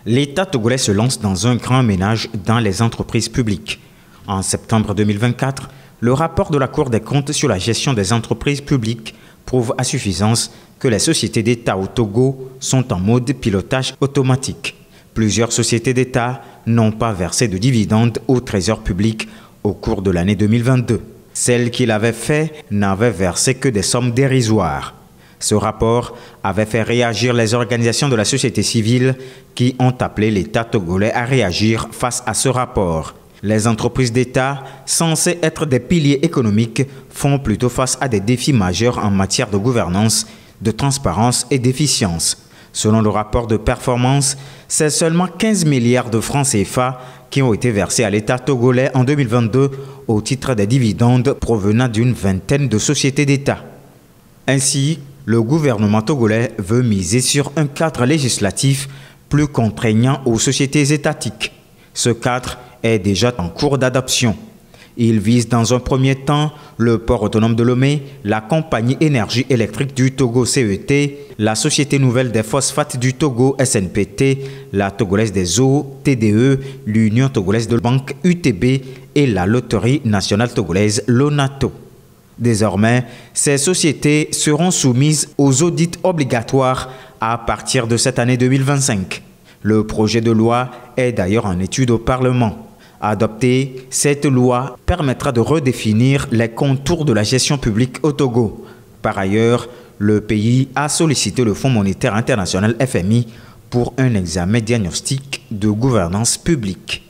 l'État togolais se lance dans un grand ménage dans les entreprises publiques. En septembre 2024, le rapport de la Cour des comptes sur la gestion des entreprises publiques prouve à suffisance que les sociétés d'État au Togo sont en mode pilotage automatique. Plusieurs sociétés d'État n'ont pas versé de dividendes au Trésor public au cours de l'année 2022. Celles qui l'avaient fait n'avaient versé que des sommes dérisoires. Ce rapport avait fait réagir les organisations de la société civile qui ont appelé l'État togolais à réagir face à ce rapport. Les entreprises d'État, censées être des piliers économiques, font plutôt face à des défis majeurs en matière de gouvernance, de transparence et d'efficience. Selon le rapport de performance, c'est seulement 15 milliards de francs CFA qui ont été versés à l'État togolais en 2022 au titre des dividendes provenant d'une vingtaine de sociétés d'État. Ainsi, le gouvernement togolais veut miser sur un cadre législatif plus contraignant aux sociétés étatiques. Ce cadre est déjà en cours d'adoption. Il vise dans un premier temps le port autonome de Lomé, la compagnie énergie électrique du Togo CET, la Société nouvelle des phosphates du Togo SNPT, la Togolaise des eaux TDE, l'Union togolaise de banque UTB et la Loterie nationale togolaise Lonato. Désormais, ces sociétés seront soumises aux audits obligatoires à partir de cette année 2025. Le projet de loi est d'ailleurs en étude au Parlement. Adoptée, cette loi permettra de redéfinir les contours de la gestion publique au Togo. Par ailleurs, le pays a sollicité le Fonds monétaire international FMI pour un examen diagnostic de gouvernance publique.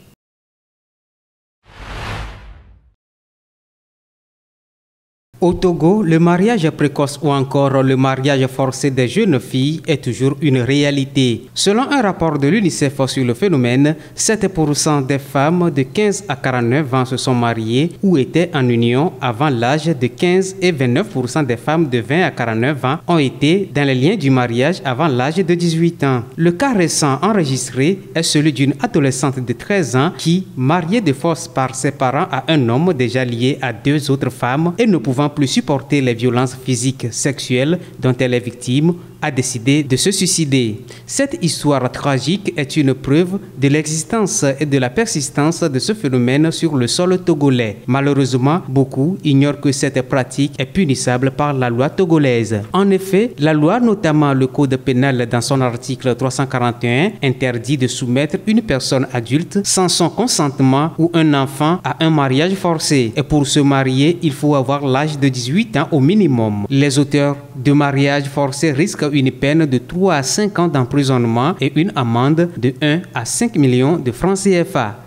Au Togo, le mariage précoce ou encore le mariage forcé des jeunes filles est toujours une réalité. Selon un rapport de l'UNICEF sur le phénomène, 7% des femmes de 15 à 49 ans se sont mariées ou étaient en union avant l'âge de 15 et 29% des femmes de 20 à 49 ans ont été dans les liens du mariage avant l'âge de 18 ans. Le cas récent enregistré est celui d'une adolescente de 13 ans qui, mariée de force par ses parents à un homme déjà lié à 2 autres femmes et ne pouvant plus supporter les violences physiques, sexuelles dont elle est victime, a décidé de se suicider. Cette histoire tragique est une preuve de l'existence et de la persistance de ce phénomène sur le sol togolais. Malheureusement, beaucoup ignorent que cette pratique est punissable par la loi togolaise. En effet, la loi, notamment le code pénal dans son article 341, interdit de soumettre une personne adulte sans son consentement ou un enfant à un mariage forcé. Et pour se marier, il faut avoir l'âge de 18 ans au minimum. Les auteurs de mariage forcé risquent une peine de 3 à 5 ans d'emprisonnement et une amende de 1 à 5 millions de francs CFA.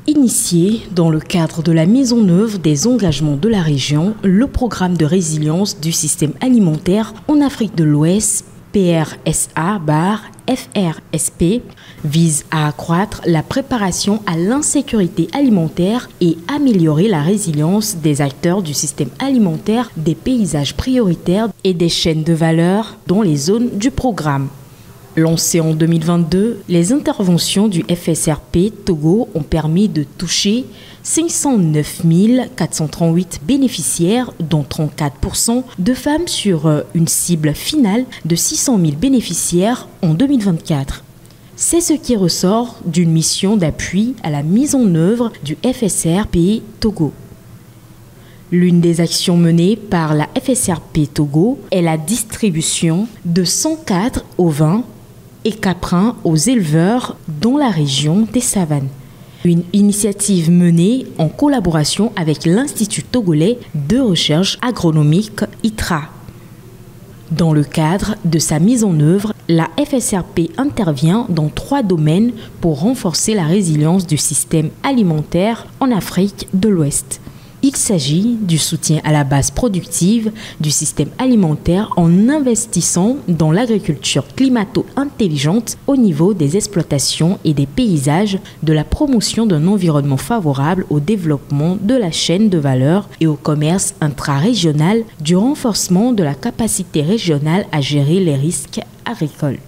Initié dans le cadre de la mise en œuvre des engagements de la région, le programme de résilience du système alimentaire en Afrique de l'Ouest, PRSA/FRSP, vise à accroître la préparation à l'insécurité alimentaire et améliorer la résilience des acteurs du système alimentaire, des paysages prioritaires et des chaînes de valeur dans les zones du programme. Lancé en 2022, les interventions du FSRP Togo ont permis de toucher 509 438 bénéficiaires, dont 34% de femmes sur une cible finale de 600 000 bénéficiaires en 2024. C'est ce qui ressort d'une mission d'appui à la mise en œuvre du FSRP Togo. L'une des actions menées par la FSRP Togo est la distribution de 104 ovins et caprins aux éleveurs dans la région des Savanes. Une initiative menée en collaboration avec l'Institut togolais de recherche agronomique ITRA. Dans le cadre de sa mise en œuvre, la FSRP intervient dans 3 domaines pour renforcer la résilience du système alimentaire en Afrique de l'Ouest. Il s'agit du soutien à la base productive du système alimentaire en investissant dans l'agriculture climato-intelligente au niveau des exploitations et des paysages, de la promotion d'un environnement favorable au développement de la chaîne de valeur et au commerce intra-régional, du renforcement de la capacité régionale à gérer les risques agricoles.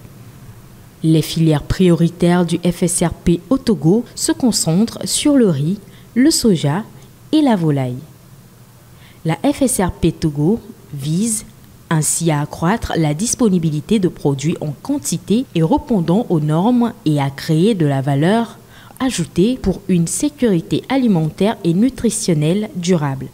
Les filières prioritaires du FSRP au Togo se concentrent sur le riz, le soja et la volaille. La FSRP Togo vise ainsi à accroître la disponibilité de produits en quantité et répondant aux normes et à créer de la valeur ajoutée pour une sécurité alimentaire et nutritionnelle durable.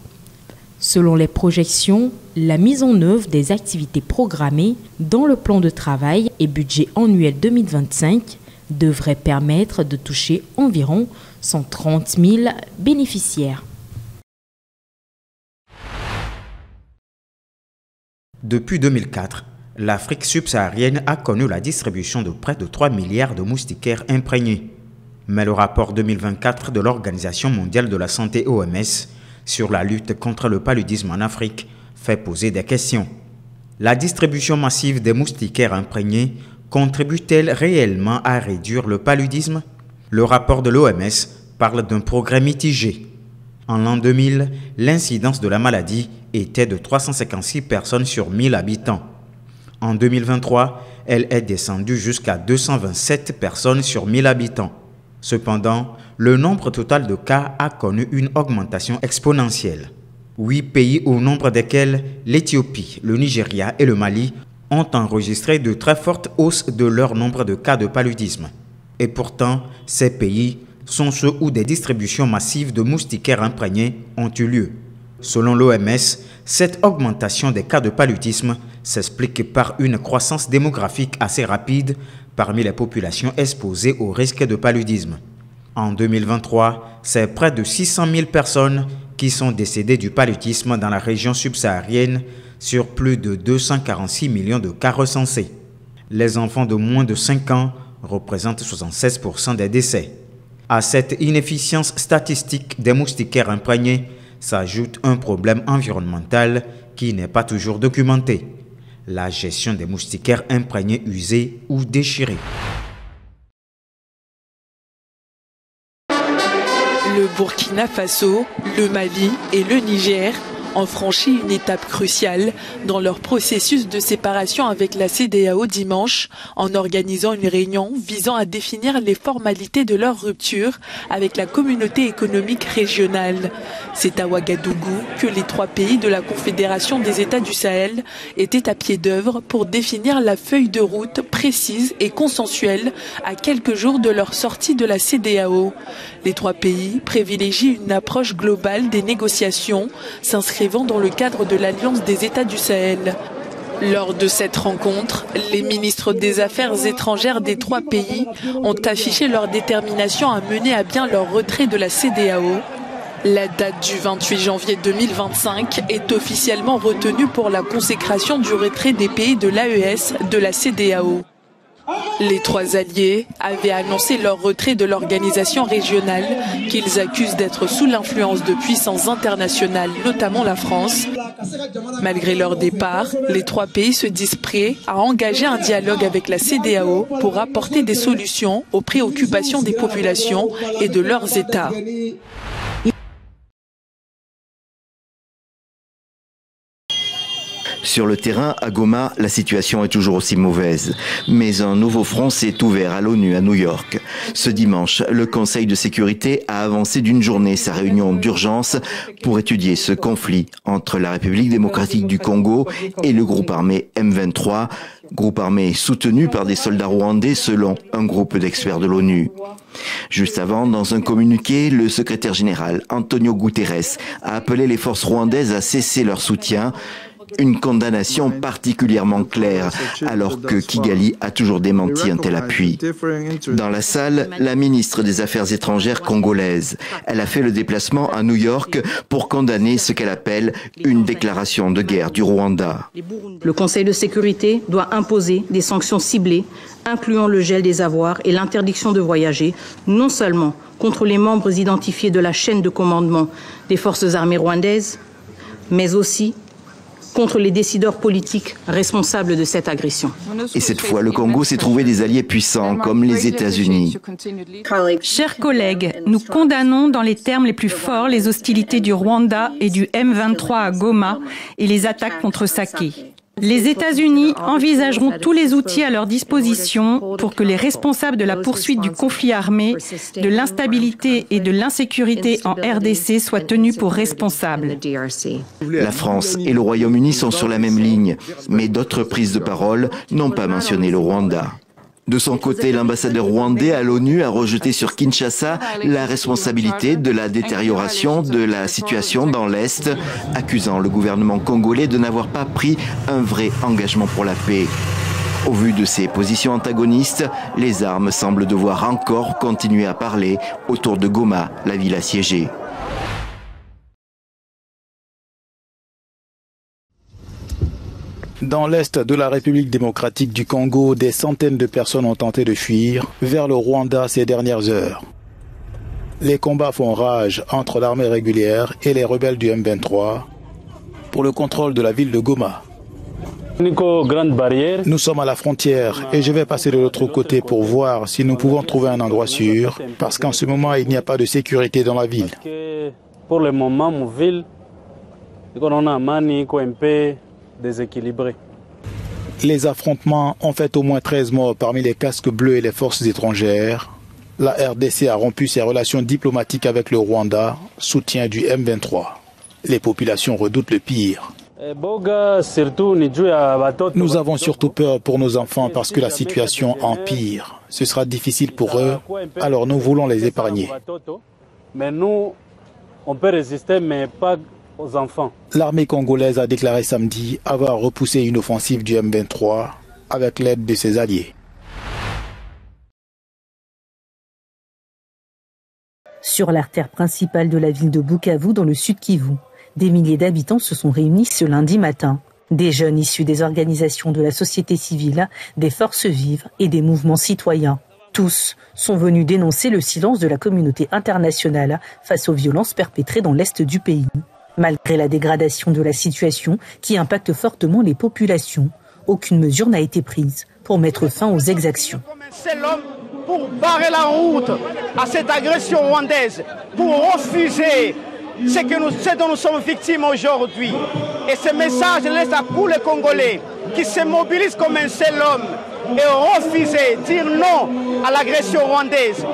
Selon les projections, la mise en œuvre des activités programmées dans le plan de travail et budget annuel 2025 devrait permettre de toucher environ 130 000 bénéficiaires. Depuis 2004, l'Afrique subsaharienne a connu la distribution de près de 3 milliards de moustiquaires imprégnés. Mais le rapport 2024 de l'Organisation mondiale de la santé OMS sur la lutte contre le paludisme en Afrique fait poser des questions. La distribution massive des moustiquaires imprégnés contribue-t-elle réellement à réduire le paludisme? Le rapport de l'OMS parle d'un progrès mitigé. En l'an 2000, l'incidence de la maladie était de 356 personnes sur 1000 habitants. En 2023, elle est descendue jusqu'à 227 personnes sur 1000 habitants. Cependant, le nombre total de cas a connu une augmentation exponentielle. 8 pays au nombre desquels l'Éthiopie, le Nigeria et le Mali ont enregistré de très fortes hausses de leur nombre de cas de paludisme. Et pourtant, ces pays sont ceux où des distributions massives de moustiquaires imprégnés ont eu lieu. Selon l'OMS, cette augmentation des cas de paludisme s'explique par une croissance démographique assez rapide parmi les populations exposées au risque de paludisme. En 2023, c'est près de 600 000 personnes qui sont décédées du paludisme dans la région subsaharienne sur plus de 246 millions de cas recensés. Les enfants de moins de 5 ans représentent 76% des décès. À cette inefficience statistique des moustiquaires imprégnés s'ajoute un problème environnemental qui n'est pas toujours documenté: la gestion des moustiquaires imprégnés usés ou déchirés. Le Burkina Faso, le Mali et le Niger ont franchi une étape cruciale dans leur processus de séparation avec la CEDEAO dimanche en organisant une réunion visant à définir les formalités de leur rupture avec la communauté économique régionale. C'est à Ouagadougou que les 3 pays de la Confédération des États du Sahel étaient à pied d'œuvre pour définir la feuille de route précise et consensuelle à quelques jours de leur sortie de la CEDEAO. Les 3 pays privilégient une approche globale des négociations, s'inscrivant dans le cadre de l'Alliance des États du Sahel. Lors de cette rencontre, les ministres des Affaires étrangères des 3 pays ont affiché leur détermination à mener à bien leur retrait de la CEDEAO. La date du 28 janvier 2025 est officiellement retenue pour la consécration du retrait des pays de l'AES de la CEDEAO. Les 3 alliés avaient annoncé leur retrait de l'organisation régionale qu'ils accusent d'être sous l'influence de puissances internationales, notamment la France. Malgré leur départ, les 3 pays se disent prêts à engager un dialogue avec la CEDEAO pour apporter des solutions aux préoccupations des populations et de leurs États. Sur le terrain, à Goma, la situation est toujours aussi mauvaise. Mais un nouveau front s'est ouvert à l'ONU à New York. Ce dimanche, le Conseil de sécurité a avancé d'une journée sa réunion d'urgence pour étudier ce conflit entre la République démocratique du Congo et le groupe armé M23, groupe armé soutenu par des soldats rwandais selon un groupe d'experts de l'ONU. Juste avant, dans un communiqué, le secrétaire général Antonio Guterres a appelé les forces rwandaises à cesser leur soutien. Une condamnation particulièrement claire, alors que Kigali a toujours démenti un tel appui. Dans la salle, la ministre des Affaires étrangères congolaise. Elle a fait le déplacement à New York pour condamner ce qu'elle appelle une déclaration de guerre du Rwanda. Le Conseil de sécurité doit imposer des sanctions ciblées, incluant le gel des avoirs et l'interdiction de voyager, non seulement contre les membres identifiés de la chaîne de commandement des forces armées rwandaises, mais aussi contre les décideurs politiques responsables de cette agression. Et cette fois, le Congo s'est trouvé des alliés puissants, comme les États-Unis. Chers collègues, nous condamnons dans les termes les plus forts les hostilités du Rwanda et du M23 à Goma et les attaques contre Saké. Les États-Unis envisageront tous les outils à leur disposition pour que les responsables de la poursuite du conflit armé, de l'instabilité et de l'insécurité en RDC soient tenus pour responsables. La France et le Royaume-Uni sont sur la même ligne, mais d'autres prises de parole n'ont pas mentionné le Rwanda. De son côté, l'ambassadeur rwandais à l'ONU a rejeté sur Kinshasa la responsabilité de la détérioration de la situation dans l'Est, accusant le gouvernement congolais de n'avoir pas pris un vrai engagement pour la paix. Au vu de ces positions antagonistes, les armes semblent devoir encore continuer à parler autour de Goma, la ville assiégée. Dans l'est de la République démocratique du Congo, des centaines de personnes ont tenté de fuir vers le Rwanda ces dernières heures. Les combats font rage entre l'armée régulière et les rebelles du M23 pour le contrôle de la ville de Goma. Nous sommes à la frontière et je vais passer de l'autre côté pour voir si nous pouvons trouver un endroit sûr, parce qu'en ce moment, il n'y a pas de sécurité dans la ville. Pour le moment, mon ville, on a un peu déséquilibré. Les affrontements ont fait au moins 13 morts parmi les casques bleus et les forces étrangères. La RDC a rompu ses relations diplomatiques avec le Rwanda, soutien du M23. Les populations redoutent le pire. Nous avons surtout peur pour nos enfants parce que la situation empire. Ce sera difficile pour eux, alors nous voulons les épargner. Mais nous, on peut résister, mais pas aux enfants. L'armée congolaise a déclaré samedi avoir repoussé une offensive du M23 avec l'aide de ses alliés. Sur l'artère principale de la ville de Bukavu, dans le sud Kivu, des milliers d'habitants se sont réunis ce lundi matin. Des jeunes issus des organisations de la société civile, des forces vives et des mouvements citoyens. Tous sont venus dénoncer le silence de la communauté internationale face aux violences perpétrées dans l'est du pays. Malgré la dégradation de la situation qui impacte fortement les populations, aucune mesure n'a été prise pour mettre fin aux exactions. C'est l'homme pour barrer la route à cette agression rwandaise, pour refuser ce dont nous sommes victimes aujourd'hui. Et ce message laisse à tous les Congolais qui se mobilisent comme un seul homme et refuser, dire non à l'agression rwandaise,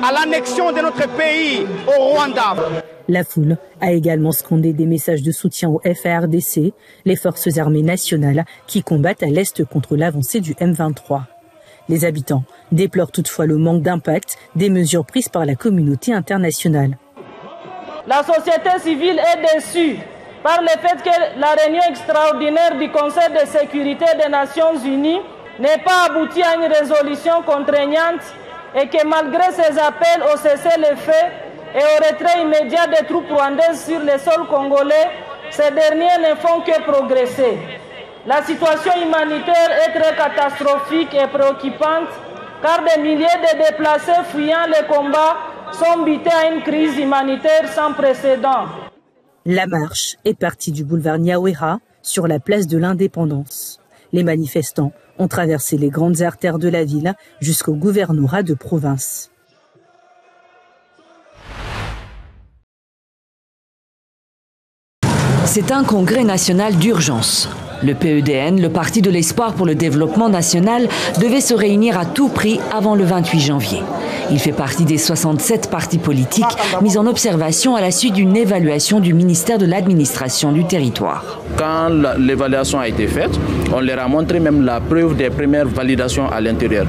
à l'annexion de notre pays au Rwanda. La foule a également scandé des messages de soutien au FARDC, les forces armées nationales qui combattent à l'est contre l'avancée du M23. Les habitants déplorent toutefois le manque d'impact des mesures prises par la communauté internationale. La société civile est déçue par le fait que la réunion extraordinaire du Conseil de sécurité des Nations Unies n'ait pas abouti à une résolution contraignante et que malgré ses appels au cessez-le-feu et au retrait immédiat des troupes rwandaises sur le sol congolais, ces derniers ne font que progresser. La situation humanitaire est très catastrophique et préoccupante car des milliers de déplacés fuyant les combats sont butés à une crise humanitaire sans précédent. La marche est partie du boulevard Nyawera sur la place de l'Indépendance. Les manifestants ont traversé les grandes artères de la ville jusqu'au gouvernorat de province. C'est un congrès national d'urgence. Le PEDN, le Parti de l'espoir pour le développement national, devait se réunir à tout prix avant le 28 janvier. Il fait partie des 67 partis politiques mis en observation à la suite d'une évaluation du ministère de l'administration du territoire. Quand l'évaluation a été faite, on leur a montré même la preuve des premières validations à l'intérieur.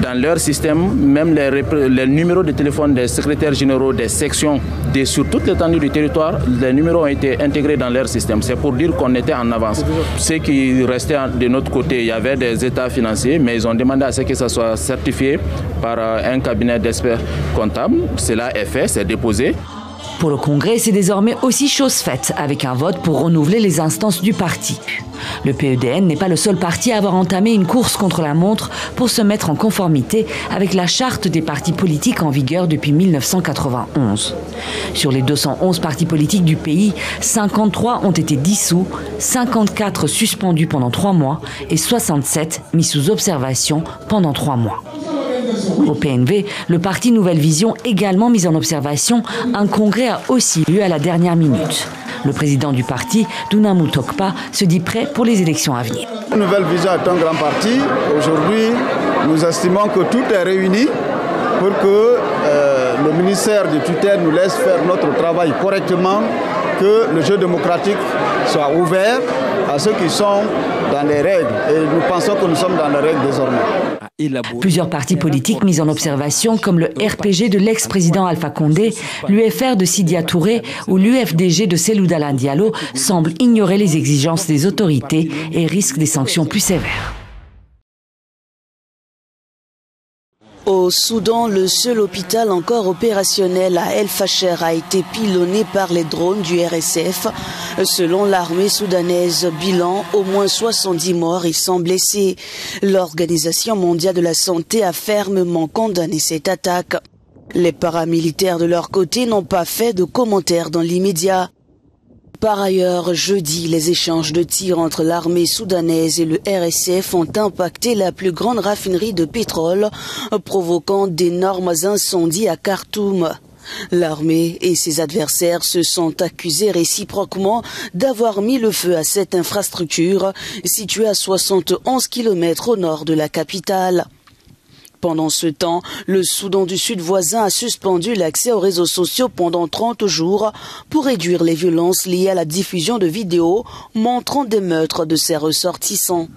Dans leur système, même les numéros de téléphone des secrétaires généraux des sections sur toute l'étendue du territoire, les numéros ont été intégrés dans leur système. C'est pour dire qu'on était en avance. Ce qui restait de notre côté, il y avait des états financiers, mais ils ont demandé à ce que ça soit certifié par un cabinet d'experts comptables. Cela est fait, c'est déposé. Pour le Congrès, c'est désormais aussi chose faite, avec un vote pour renouveler les instances du parti. Le PEDN n'est pas le seul parti à avoir entamé une course contre la montre pour se mettre en conformité avec la charte des partis politiques en vigueur depuis 1991. Sur les 211 partis politiques du pays, 53 ont été dissous, 54 suspendus pendant 3 mois et 67 mis sous observation pendant 3 mois. Au PNV, le parti Nouvelle Vision, également mis en observation, un congrès a aussi lieu à la dernière minute. Le président du parti, Dunamu Tokpa, se dit prêt pour les élections à venir. Une nouvelle vision est un grand parti. Aujourd'hui, nous estimons que tout est réuni pour que le ministère de tutelle nous laisse faire notre travail correctement, que le jeu démocratique soit ouvert à ceux qui sont dans les règles. Et nous pensons que nous sommes dans les règles désormais. Plusieurs partis politiques mis en observation, comme le RPG de l'ex-président Alpha Condé, l'UFR de Sidia Touré ou l'UFDG de Cellou Dalein Diallo, semblent ignorer les exigences des autorités et risquent des sanctions plus sévères. Au Soudan, le seul hôpital encore opérationnel à El Fasher a été pilonné par les drones du RSF. Selon l'armée soudanaise, bilan, au moins 70 morts et 100 blessés. L'Organisation mondiale de la santé a fermement condamné cette attaque. Les paramilitaires de leur côté n'ont pas fait de commentaires dans l'immédiat. Par ailleurs, jeudi, les échanges de tirs entre l'armée soudanaise et le RSF ont impacté la plus grande raffinerie de pétrole, provoquant d'énormes incendies à Khartoum. L'armée et ses adversaires se sont accusés réciproquement d'avoir mis le feu à cette infrastructure située à 71 km au nord de la capitale. Pendant ce temps, le Soudan du Sud voisin a suspendu l'accès aux réseaux sociaux pendant 30 jours pour réduire les violences liées à la diffusion de vidéos montrant des meurtres de ses ressortissants.